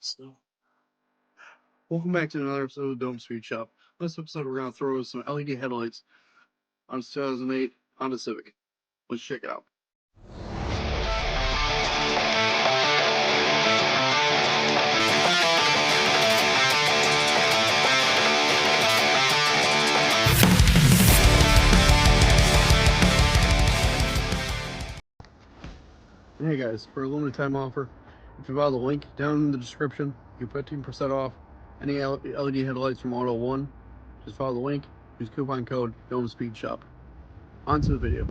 So, welcome back to another episode of Dohm Speed Shop. This episode, we're going to throw some LED headlights on a 2008 Honda Civic. Let's check it out. Hey guys, for a limited time offer, if you follow the link down in the description, you get 15% off any LED headlights from Autoone. Just follow the link, use coupon code Dohm Speed Shop. On to the video.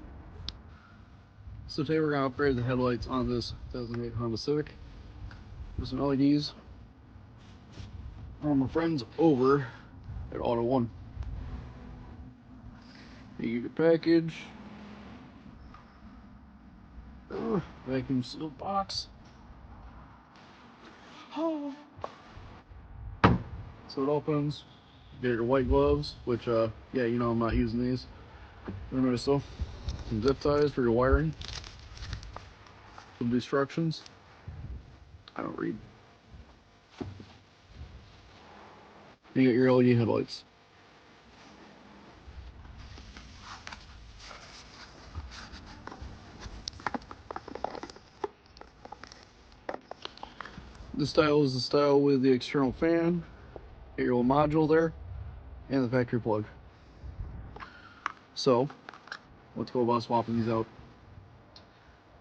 So today we're going to upgrade the headlights on this 2008 Honda Civic with some LEDs from my friends over at Autoone. You get your package, vacuum sealed box. Oh. So it opens. You get your white gloves, which yeah, you know I'm not using these. Remember so. Some zip ties for your wiring. Some instructions. I don't read. You get your LED headlights. This style is the style with the external fan, your little module there, and the factory plug. So, let's go about swapping these out.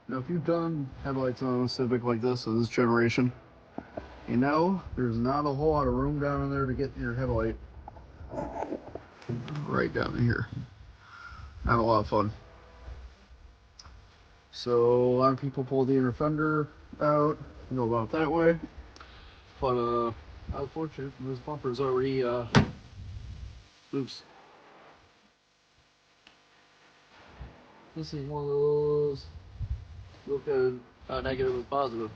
Now, if you've done headlights on a Civic like this, of this generation, you know there's not a whole lot of room down in there to get your headlight right down in here. Not a lot of fun. So a lot of people pull the inner fender out and go about it that way. But unfortunately, this bumper is already loose. This is one of those look at negative and positive.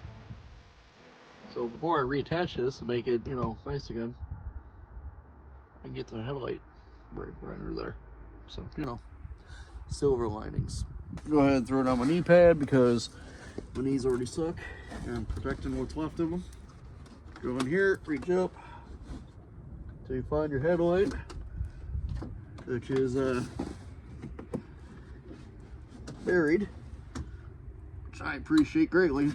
So before I reattach this and make it, you know, nice again, I can get the headlight right under there. So, you know, silver linings. Go ahead and throw it on my knee pad because my knees already suck and I'm protecting what's left of them. Go in here, reach up till you find your headlight, which is buried, which I appreciate greatly.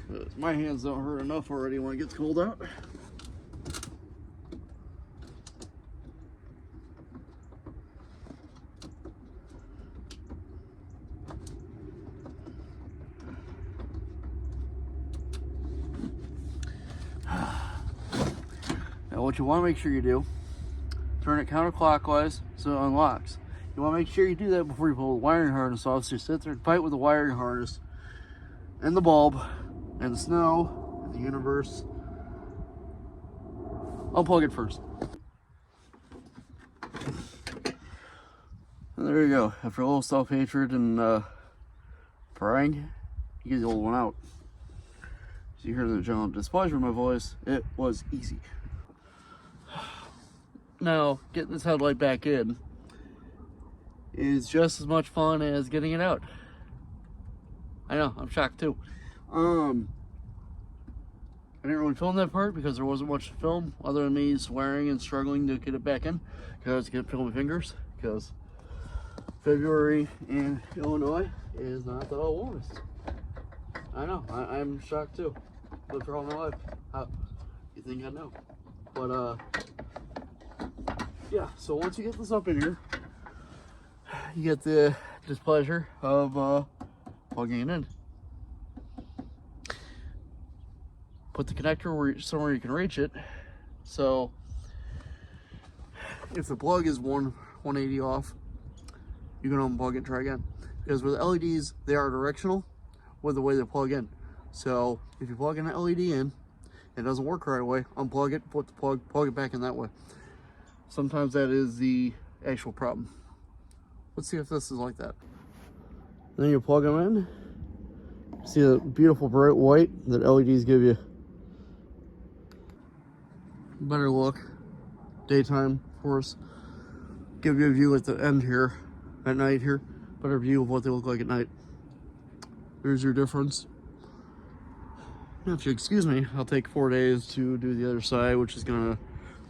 But my hands don't hurt enough already when it gets cold out. Now what you want to make sure you do, turn it counterclockwise so it unlocks. You want to make sure you do that before you pull the wiring harness off, so you sit there and fight with the wiring harness and the bulb and the snow and the universe. Unplug it first. And there you go. After a little self-hatred and prying, you get the old one out. So you hear the general displeasure in my voice. It was easy. Now, getting this headlight back in is just as much fun as getting it out. I know, I'm shocked too. I didn't really film that part because there wasn't much to film other than me swearing and struggling to get it back in because I can't feel my fingers because February in Illinois is not the warmest. I know, I'm shocked too. Lived for all my life. How you think I know? But yeah, so once you get this up in here, you get the displeasure of plugging it in. Put the connector somewhere you can reach it. So if the plug is 180 off, you can unplug it and try again. Because with LEDs, they are directional with the way they plug in. So if you plug an LED in, it doesn't work right away, unplug it, put the plug it back in that way. Sometimes that is the actual problem. Let's see if this is like that. Then you plug them in. See the beautiful bright white that LEDs give you. Better look. Daytime, of course. Give you a view at the end here, at night here. Better view of what they look like at night. There's your difference. If you excuse me, I'll take 4 days to do the other side, which is gonna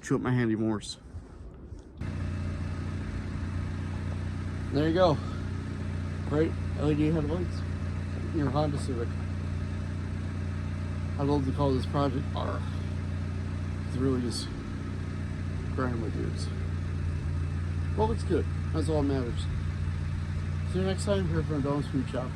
chew up my handy mores. There you go. Bright LED headlights in your Honda Civic. I love to call this project R. It's really just grinding my gears. Well, it's good. That's all that matters. See you next time here from Dohm's Food Shop.